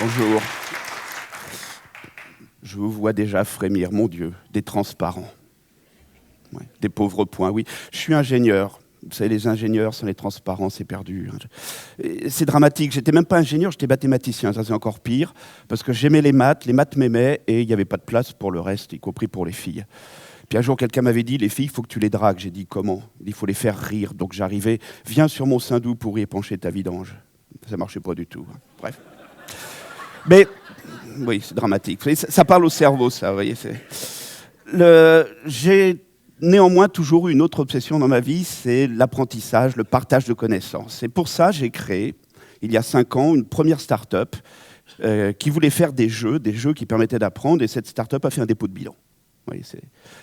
Bonjour. Je vous vois déjà frémir, mon Dieu, des transparents. Ouais, des pauvres points, oui. Je suis ingénieur. Vous savez, les ingénieurs sans les transparents, c'est perdu. C'est dramatique. J'étais même pas ingénieur, j'étais mathématicien. Ça, c'est encore pire, parce que j'aimais les maths m'aimaient, et il n'y avait pas de place pour le reste, y compris pour les filles. Puis un jour, quelqu'un m'avait dit, les filles, il faut que tu les dragues. J'ai dit, comment? Il faut les faire rire. Donc j'arrivais, viens sur mon sein doux pour y épancher ta vidange. Ça marchait pas du tout. Bref. Mais, oui, c'est dramatique. Ça parle au cerveau, ça, vous voyez. J'ai néanmoins toujours eu une autre obsession dans ma vie, c'est l'apprentissage, le partage de connaissances. Et pour ça, j'ai créé, il y a 5 ans, une première start-up qui voulait faire des jeux qui permettaient d'apprendre, et cette start-up a fait un dépôt de bilan. Oui,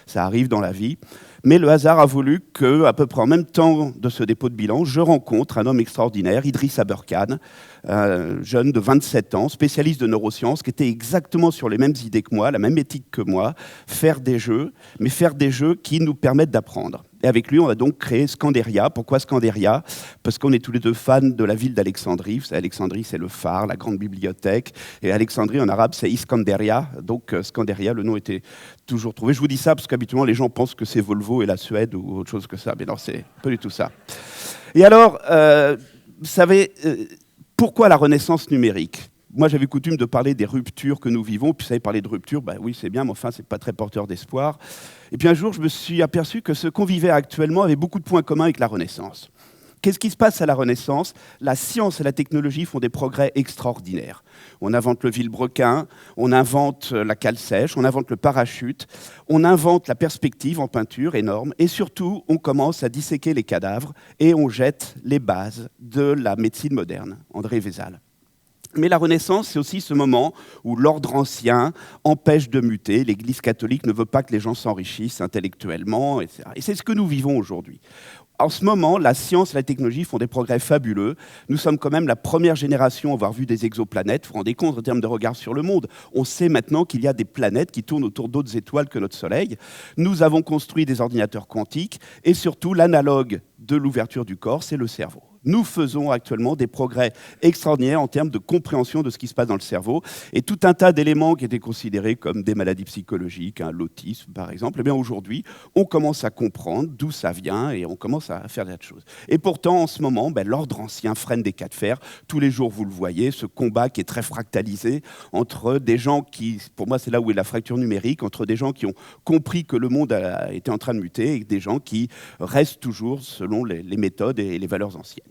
ça arrive dans la vie. Mais le hasard a voulu qu'à peu près en même temps de ce dépôt de bilan, je rencontre un homme extraordinaire, Idriss Aberkane, un jeune de 27 ans, spécialiste de neurosciences, qui était exactement sur les mêmes idées que moi, la même éthique que moi, faire des jeux, mais faire des jeux qui nous permettent d'apprendre. Et avec lui, on a donc créé Scanderia. Pourquoi Scanderia? Parce qu'on est tous les deux fans de la ville d'Alexandrie. Vous savez, Alexandrie, c'est le phare, la grande bibliothèque. Et Alexandrie, en arabe, c'est Iskanderia. Donc, Scanderia, le nom était toujours trouvé. Je vous dis ça parce qu'habituellement, les gens pensent que c'est Volvo et la Suède ou autre chose que ça. Mais non, c'est pas du tout ça. Et alors, vous savez, pourquoi la renaissance numérique? Moi, j'avais coutume de parler des ruptures que nous vivons. Puis, vous savez, parler de rupture, ben oui, c'est bien, mais enfin, c'est pas très porteur d'espoir. Et puis, un jour, je me suis aperçu que ce qu'on vivait actuellement avait beaucoup de points communs avec la Renaissance. Qu'est-ce qui se passe à la Renaissance? La science et la technologie font des progrès extraordinaires. On invente le vilebrequin, on invente la cale sèche, on invente le parachute, on invente la perspective en peinture énorme, et surtout, on commence à disséquer les cadavres et on jette les bases de la médecine moderne. André Vézal. Mais la Renaissance, c'est aussi ce moment où l'ordre ancien empêche de muter. L'Église catholique ne veut pas que les gens s'enrichissent intellectuellement, etc. Et c'est ce que nous vivons aujourd'hui. En ce moment, la science et la technologie font des progrès fabuleux. Nous sommes quand même la première génération à avoir vu des exoplanètes. Vous vous rendez compte en termes de regard sur le monde? On sait maintenant qu'il y a des planètes qui tournent autour d'autres étoiles que notre Soleil. Nous avons construit des ordinateurs quantiques et surtout, l'analogue de l'ouverture du corps, c'est le cerveau. Nous faisons actuellement des progrès extraordinaires en termes de compréhension de ce qui se passe dans le cerveau. Et tout un tas d'éléments qui étaient considérés comme des maladies psychologiques, l'autisme par exemple, eh bien aujourd'hui, on commence à comprendre d'où ça vient et on commence à faire des choses. Et pourtant, en ce moment, l'ordre ancien freine des cas de fer. Tous les jours, vous le voyez, ce combat qui est très fractalisé entre des gens qui, pour moi, c'est là où est la fracture numérique, entre des gens qui ont compris que le monde était en train de muter et des gens qui restent toujours selon les méthodes et les valeurs anciennes.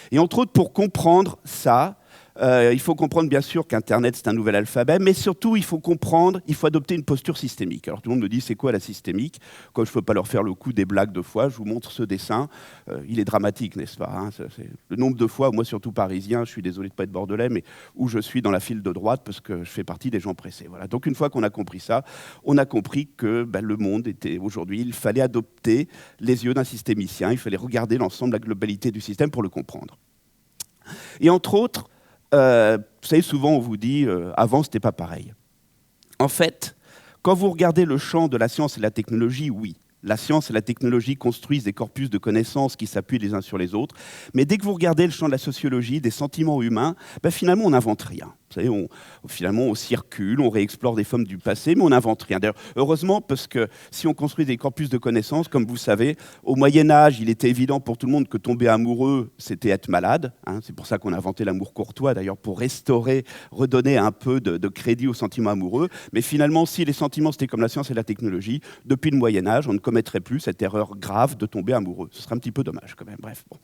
Et entre autres, pour comprendre ça, il faut comprendre bien sûr qu'Internet, c'est un nouvel alphabet, mais surtout, il faut adopter une posture systémique. Alors tout le monde me dit, c'est quoi la systémique? Comme je ne peux pas leur faire le coup des blagues 2 fois, je vous montre ce dessin. Il est dramatique, n'est-ce pas, hein? C'est le nombre de fois, moi surtout parisien, je suis désolé de ne pas être bordelais, mais où je suis dans la file de droite parce que je fais partie des gens pressés. Voilà. Donc une fois qu'on a compris ça, on a compris que le monde était aujourd'hui, il fallait adopter les yeux d'un systémicien, il fallait regarder l'ensemble, la globalité du système pour le comprendre. Et entre autres, vous savez, souvent on vous dit avant c'était pas pareil. En fait, quand vous regardez le champ de la science et de la technologie, oui, la science et la technologie construisent des corpus de connaissances qui s'appuient les uns sur les autres, mais dès que vous regardez le champ de la sociologie, des sentiments humains, finalement on n'invente rien. Vous savez, finalement, on circule, on réexplore des formes du passé, mais on n'invente rien. D'ailleurs, heureusement, parce que si on construit des corpus de connaissances, comme vous savez, au Moyen-Âge, il était évident pour tout le monde que tomber amoureux, c'était être malade. Hein. C'est pour ça qu'on a inventé l'amour courtois, d'ailleurs, pour restaurer, redonner un peu de crédit aux sentiments amoureux. Mais finalement, si les sentiments, c'était comme la science et la technologie, depuis le Moyen-Âge, on ne commettrait plus cette erreur grave de tomber amoureux. Ce serait un petit peu dommage, quand même. Bref. Bon.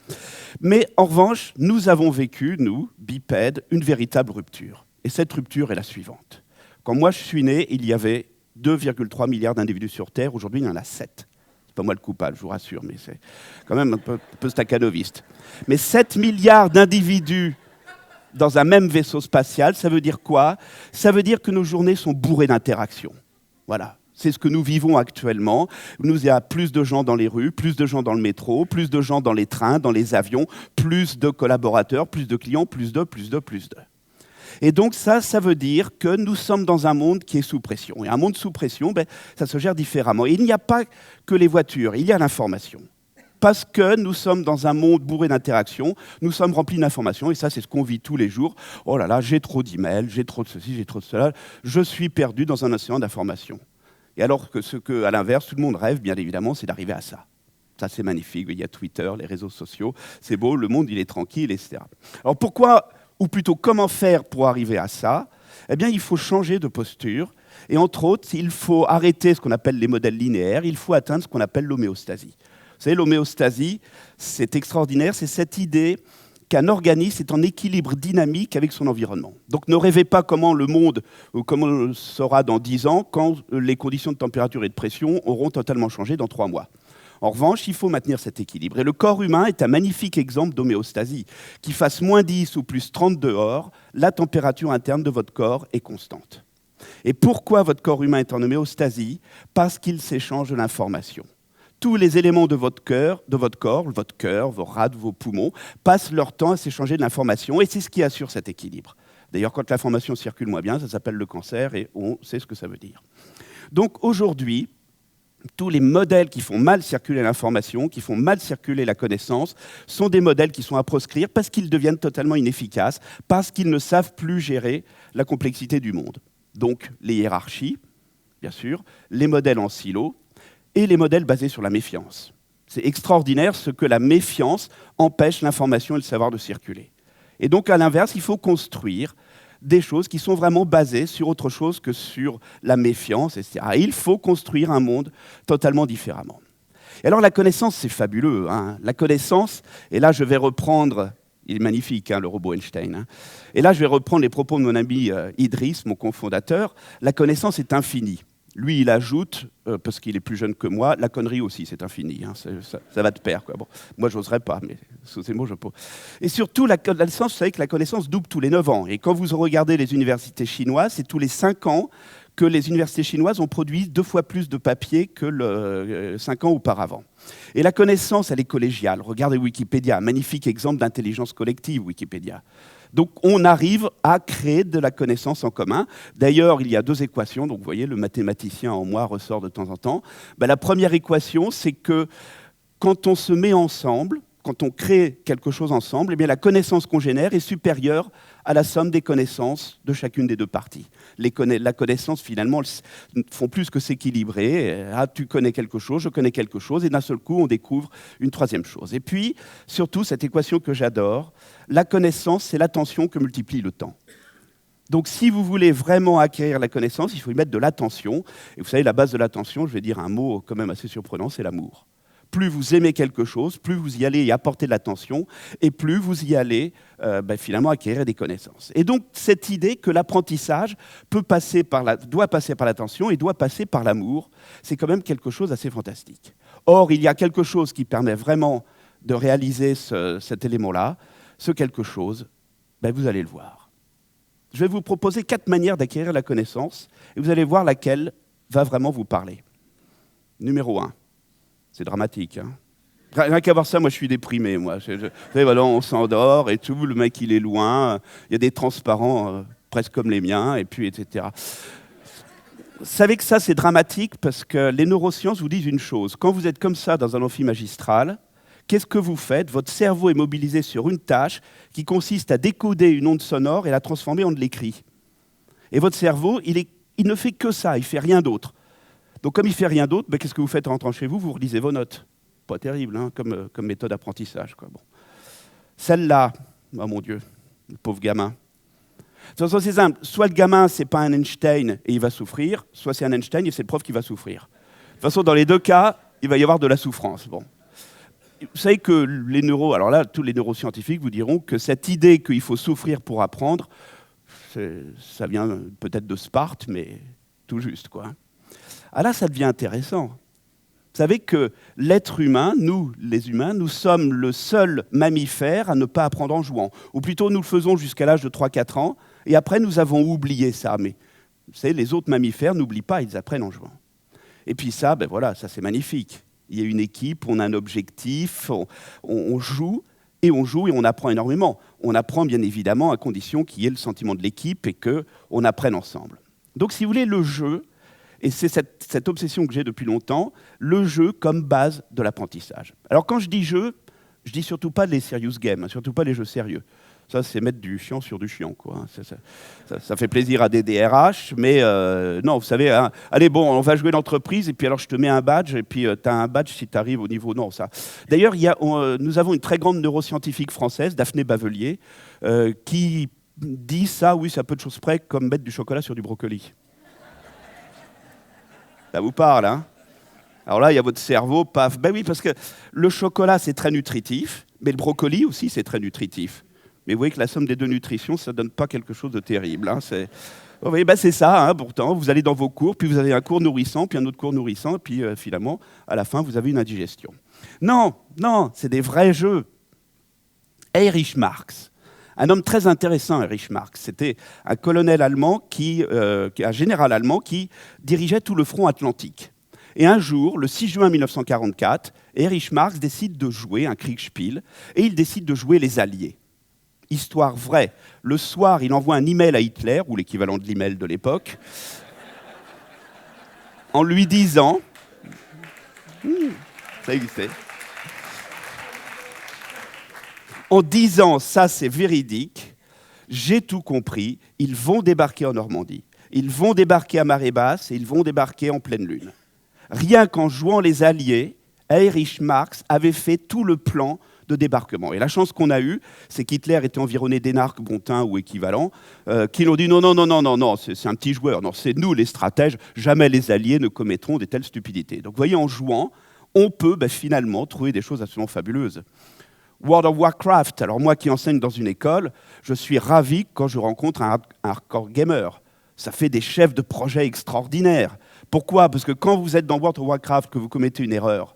Mais en revanche, nous avons vécu, nous, bipèdes, une véritable rupture. Et cette rupture est la suivante. Quand moi je suis né, il y avait 2,3 milliards d'individus sur Terre. Aujourd'hui, il y en a 7. C'est pas moi le coupable, je vous rassure, mais c'est quand même un peu staccanoviste. Mais 7 milliards d'individus dans un même vaisseau spatial, ça veut dire quoi? Ça veut dire que nos journées sont bourrées d'interactions. Voilà. C'est ce que nous vivons actuellement. Il y a plus de gens dans les rues, plus de gens dans le métro, plus de gens dans les trains, dans les avions, plus de collaborateurs, plus de clients, plus de. Et donc ça veut dire que nous sommes dans un monde qui est sous pression. Et un monde sous pression, ça se gère différemment. Et il n'y a pas que les voitures, il y a l'information. Parce que nous sommes dans un monde bourré d'interactions, nous sommes remplis d'informations, et ça, c'est ce qu'on vit tous les jours. Oh là là, j'ai trop d'emails, j'ai trop de ceci, j'ai trop de cela, je suis perdu dans un océan d'informations. Et alors que ce que, à l'inverse, tout le monde rêve, bien évidemment, c'est d'arriver à ça. Ça, c'est magnifique, il y a Twitter, les réseaux sociaux, c'est beau, le monde, il est tranquille, etc. Alors pourquoi, ou plutôt comment faire pour arriver à ça ? Eh bien, il faut changer de posture, et entre autres, il faut arrêter ce qu'on appelle les modèles linéaires, il faut atteindre ce qu'on appelle l'homéostasie. Vous savez, l'homéostasie, c'est extraordinaire, c'est cette idée qu'un organisme est en équilibre dynamique avec son environnement. Donc ne rêvez pas comment le monde, ou comment sera dans 10 ans, quand les conditions de température et de pression auront totalement changé dans 3 mois. En revanche, il faut maintenir cet équilibre. Et le corps humain est un magnifique exemple d'homéostasie. Qu'il fasse moins 10 ou plus 30 dehors, la température interne de votre corps est constante. Et pourquoi votre corps humain est en homéostasie ? Parce qu'il s'échange de l'information. Tous les éléments de votre corps, votre cœur, vos rats, vos poumons, passent leur temps à s'échanger de l'information, et c'est ce qui assure cet équilibre. D'ailleurs, quand l'information circule moins bien, ça s'appelle le cancer, et on sait ce que ça veut dire. Donc aujourd'hui, tous les modèles qui font mal circuler l'information, qui font mal circuler la connaissance, sont des modèles qui sont à proscrire parce qu'ils deviennent totalement inefficaces, parce qu'ils ne savent plus gérer la complexité du monde. Donc les hiérarchies, bien sûr, les modèles en silo, et les modèles basés sur la méfiance. C'est extraordinaire ce que la méfiance empêche l'information et le savoir de circuler. Et donc, à l'inverse, il faut construire des choses qui sont vraiment basées sur autre chose que sur la méfiance, etc. Et il faut construire un monde totalement différemment. Et alors, la connaissance, c'est fabuleux. La connaissance, et là, je vais reprendre... Il est magnifique, le robot Einstein. Et là, je vais reprendre les propos de mon ami Idriss, mon cofondateur. La connaissance est infinie. Lui, il ajoute, parce qu'il est plus jeune que moi, la connerie aussi, c'est infini. Ça va de pair, quoi. Bon, moi, je n'oserais pas, mais sous ces mots, je peux. Et surtout, la connaissance, vous savez que la connaissance double tous les 9 ans. Et quand vous regardez les universités chinoises, c'est tous les 5 ans que les universités chinoises ont produit 2 fois plus de papier que 5 ans auparavant. Et la connaissance, elle est collégiale. Regardez Wikipédia, un magnifique exemple d'intelligence collective, Wikipédia. Donc, on arrive à créer de la connaissance en commun. D'ailleurs, il y a 2 équations. Donc, vous voyez, le mathématicien en moi ressort de temps en temps. La première équation, c'est que quand on se met ensemble, quand on crée quelque chose ensemble, eh bien, la connaissance qu'on génère est supérieure à la somme des connaissances de chacune des 2 parties. La connaissance, finalement, ne font plus que s'équilibrer. Tu connais quelque chose, je connais quelque chose, et d'un seul coup, on découvre une 3e chose. Et puis, surtout, cette équation que j'adore, la connaissance, c'est l'attention que multiplie le temps. Donc, si vous voulez vraiment acquérir la connaissance, il faut y mettre de l'attention. Et vous savez, la base de l'attention, je vais dire un mot quand même assez surprenant, c'est l'amour. Plus vous aimez quelque chose, plus vous y allez y apporter de l'attention, et plus vous y allez finalement acquérir des connaissances. Et donc, cette idée que l'apprentissage doit passer par l'attention et doit passer par l'amour, c'est quand même quelque chose d'assez fantastique. Or, il y a quelque chose qui permet vraiment de réaliser cet élément-là. Ce quelque chose, vous allez le voir. Je vais vous proposer 4 manières d'acquérir la connaissance, et vous allez voir laquelle va vraiment vous parler. Numéro 1. C'est dramatique. Rien qu'à voir ça, moi, je suis déprimé. Moi. Voilà, on s'endort et tout, le mec, il est loin. Il y a des transparents presque comme les miens, et puis, etc. Vous savez que ça, c'est dramatique parce que les neurosciences vous disent une chose. Quand vous êtes comme ça dans un amphi magistral, qu'est-ce que vous faites ? Votre cerveau est mobilisé sur une tâche qui consiste à décoder une onde sonore et la transformer en de l'écrit. Et votre cerveau, il ne fait que ça, il ne fait rien d'autre. Donc, comme il ne fait rien d'autre, qu'est-ce que vous faites en rentrant chez vous ? Vous relisez vos notes. Pas terrible, comme méthode d'apprentissage. Bon. Celle-là, oh mon Dieu, le pauvre gamin. De toute façon, c'est simple. Soit le gamin, ce n'est pas un Einstein et il va souffrir, soit c'est un Einstein et c'est le prof qui va souffrir. De toute façon, dans les 2 cas, il va y avoir de la souffrance. Bon. Vous savez que alors là, tous les neuroscientifiques vous diront que cette idée qu'il faut souffrir pour apprendre, ça vient peut-être de Sparte, mais tout juste, quoi. Ah là, ça devient intéressant. Vous savez que l'être humain, nous, les humains, nous sommes le seul mammifère à ne pas apprendre en jouant. Ou plutôt, nous le faisons jusqu'à l'âge de 3-4 ans, et après, nous avons oublié ça. Mais vous savez, les autres mammifères n'oublient pas, ils apprennent en jouant. Et puis ça, voilà, ça c'est magnifique. Il y a une équipe, on a un objectif, on joue, et on apprend énormément. On apprend bien évidemment à condition qu'il y ait le sentiment de l'équipe et qu'on apprenne ensemble. Donc, si vous voulez, le jeu, Et c'est cette obsession que j'ai depuis longtemps, le jeu comme base de l'apprentissage. Alors quand je dis jeu, je dis surtout pas les serious games, surtout pas les jeux sérieux. Ça, c'est mettre du chiant sur du chiant, quoi. Ça fait plaisir à des DRH, mais non, vous savez, hein, allez, bon, on va jouer l'entreprise, et puis alors je te mets un badge, et puis tu as un badge si tu arrives au niveau... Non, ça. D'ailleurs, nous avons une très grande neuroscientifique française, Daphné Bavelier, qui dit ça, oui, c'est à peu de choses près, comme mettre du chocolat sur du brocoli. Ça vous parle, hein? Alors là, il y a votre cerveau, paf. Ben oui, parce que le chocolat, c'est très nutritif, mais le brocoli aussi, c'est très nutritif. Mais vous voyez que la somme des deux nutritions, ça ne donne pas quelque chose de terrible. Hein. Vous voyez, ben c'est ça, hein, pourtant. Vous allez dans vos cours, puis vous avez un cours nourrissant, puis un autre cours nourrissant, et puis finalement, à la fin, vous avez une indigestion. Non, non, c'est des vrais jeux. Erich Marx, un homme très intéressant, Erich Marx. C'était un colonel allemand, un général allemand qui dirigeait tout le front atlantique. Et un jour, le 6 juin 1944, Erich Marx décide de jouer un Kriegspiel, et il décide de jouer les Alliés. Histoire vraie. Le soir, il envoie un email à Hitler, ou l'équivalent de l'email de l'époque, en lui disant... ça existait. En disant, ça c'est véridique, j'ai tout compris, ils vont débarquer en Normandie. Ils vont débarquer à marée basse et ils vont débarquer en pleine lune. Rien qu'en jouant les Alliés, Erich Marx avait fait tout le plan de débarquement. Et la chance qu'on a eue, c'est qu'Hitler était environné d'énarques bontins ou équivalents, qui l'ont dit non, c'est un petit joueur, non, c'est nous les stratèges, jamais les Alliés ne commettront de telles stupidités. Donc vous voyez, en jouant, on peut finalement trouver des choses absolument fabuleuses. World of Warcraft, alors moi qui enseigne dans une école, je suis ravi quand je rencontre un hardcore gamer. Ça fait des chefs de projet extraordinaires. Pourquoi ? Parce que quand vous êtes dans World of Warcraft, que vous commettez une erreur,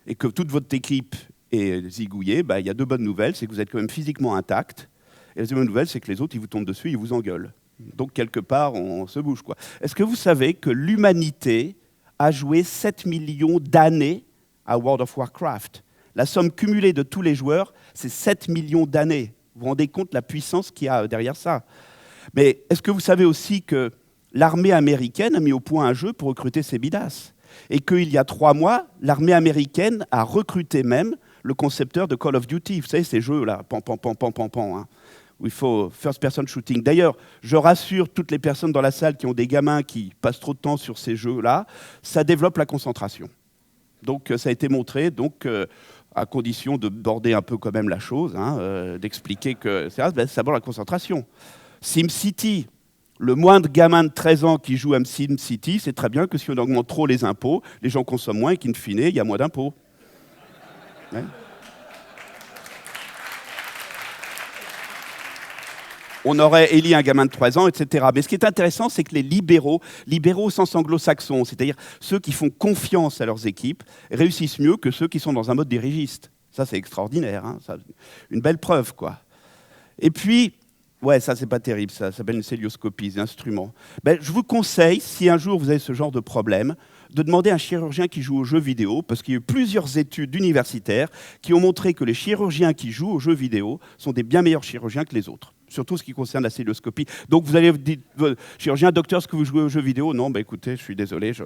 et que toute votre équipe est zigouillée, il y a deux bonnes nouvelles, c'est que vous êtes quand même physiquement intact, et la deuxième nouvelle, c'est que les autres, ils vous tombent dessus, ils vous engueulent. Donc quelque part, on se bouge, quoi. Est-ce que vous savez que l'humanité a joué 7 millions d'années à World of Warcraft ? La somme cumulée de tous les joueurs, c'est 7 millions d'années. Vous vous rendez compte de la puissance qu'il y a derrière ça ? Mais est-ce que vous savez aussi que l'armée américaine a mis au point un jeu pour recruter ses bidasses ? Et qu'il y a 3 mois, l'armée américaine a recruté même le concepteur de Call of Duty. Vous savez, ces jeux-là, hein, où il faut first-person shooting. D'ailleurs, je rassure toutes les personnes dans la salle qui ont des gamins qui passent trop de temps sur ces jeux-là, ça développe la concentration. Donc, ça a été montré, à condition de border un peu quand même la chose, hein, d'expliquer que ça aborde la concentration. SimCity, le moindre gamin de 13 ans qui joue à SimCity, c'est très bien que si on augmente trop les impôts, les gens consomment moins et qu'in fine, il y a moins d'impôts. Ouais. On aurait élu un gamin de 3 ans, etc. Mais ce qui est intéressant, c'est que les libéraux au sens anglo-saxon, c'est-à-dire ceux qui font confiance à leurs équipes, réussissent mieux que ceux qui sont dans un mode dirigiste. Ça, c'est extraordinaire. Hein, ça, une belle preuve, quoi. Et puis, ouais, ça, c'est pas terrible, ça s'appelle une célioscopie, des instruments. Je vous conseille, si un jour vous avez ce genre de problème, de demander à un chirurgien qui joue aux jeux vidéo, parce qu'il y a eu plusieurs études universitaires qui ont montré que les chirurgiens qui jouent aux jeux vidéo sont des bien meilleurs chirurgiens que les autres, surtout ce qui concerne la célioscopie. Donc vous allez dire, chirurgien, docteur, est-ce que vous jouez aux jeux vidéo ? Non, écoutez, je suis désolé, je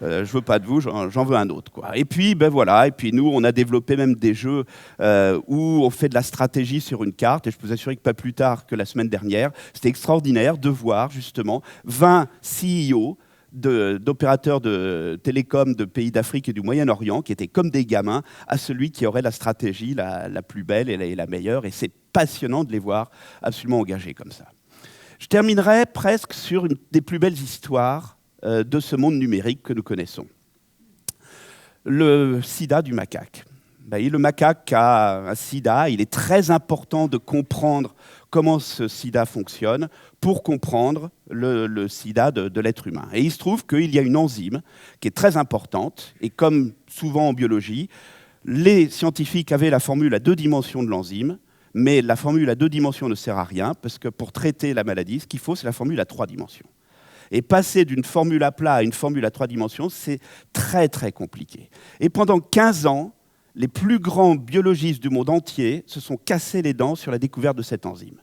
veux pas de vous, j'en veux un autre, quoi. Et puis, voilà, et puis nous, on a développé même des jeux où on fait de la stratégie sur une carte, et je peux vous assurer que pas plus tard que la semaine dernière, c'était extraordinaire de voir justement 20 CEO d'opérateurs de télécom de pays d'Afrique et du Moyen-Orient qui étaient comme des gamins à celui qui aurait la stratégie la plus belle et la meilleure. Et c'est passionnant de les voir absolument engagés comme ça. Je terminerai presque sur une des plus belles histoires de ce monde numérique que nous connaissons. Le sida du macaque. Le macaque a un sida, il est très important de comprendre comment ce sida fonctionne pour comprendre le sida de l'être humain. Et il se trouve qu'il y a une enzyme qui est très importante, et comme souvent en biologie, les scientifiques avaient la formule à 2 dimensions de l'enzyme, mais la formule à 2 dimensions ne sert à rien, parce que pour traiter la maladie, ce qu'il faut, c'est la formule à 3 dimensions. Et passer d'une formule à plat à une formule à 3 dimensions, c'est très très compliqué. Et pendant 15 ans, les plus grands biologistes du monde entier se sont cassés les dents sur la découverte de cette enzyme.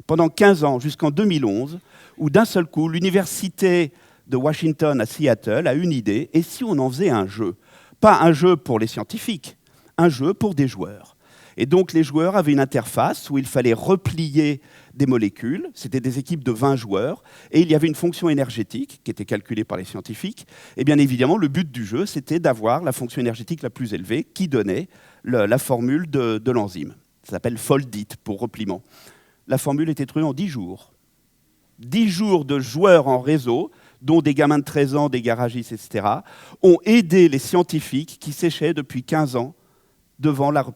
Pendant 15 ans, jusqu'en 2011, où d'un seul coup, l'université de Washington à Seattle a une idée, et si on en faisait un jeu? Pas un jeu pour les scientifiques, un jeu pour des joueurs. Et donc les joueurs avaient une interface où il fallait replier des molécules, c'était des équipes de 20 joueurs, et il y avait une fonction énergétique qui était calculée par les scientifiques, et bien évidemment le but du jeu c'était d'avoir la fonction énergétique la plus élevée qui donnait la formule de l'enzyme. Ça s'appelle Foldit pour repliement. La formule était trouvée en 10 jours. 10 jours de joueurs en réseau, dont des gamins de 13 ans, des garagistes, etc., ont aidé les scientifiques qui séchaient depuis 15 ans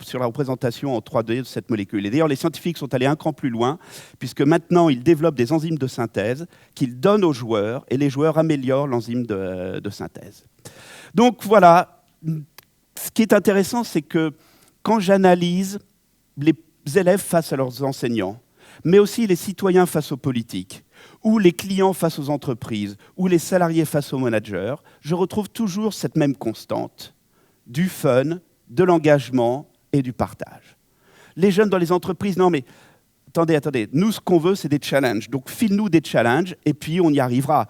sur la représentation en 3D de cette molécule. Et d'ailleurs, les scientifiques sont allés un cran plus loin, puisque maintenant, ils développent des enzymes de synthèse qu'ils donnent aux joueurs, et les joueurs améliorent l'enzyme de synthèse. Donc voilà, ce qui est intéressant, c'est que quand j'analyse les élèves face à leurs enseignants, mais aussi les citoyens face aux politiques, ou les clients face aux entreprises, ou les salariés face aux managers, je retrouve toujours cette même constante, du fun, de l'engagement et du partage. Les jeunes dans les entreprises, non mais, attendez, nous ce qu'on veut c'est des challenges, donc file-nous des challenges et puis on y arrivera.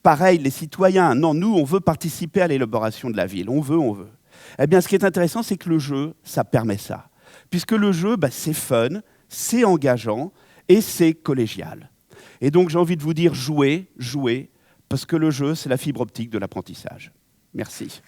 Pareil, les citoyens, non, nous on veut participer à l'élaboration de la ville, on veut. Eh bien ce qui est intéressant c'est que le jeu, ça permet ça. Puisque le jeu, c'est fun, c'est engageant et c'est collégial. Et donc j'ai envie de vous dire jouez, parce que le jeu c'est la fibre optique de l'apprentissage. Merci.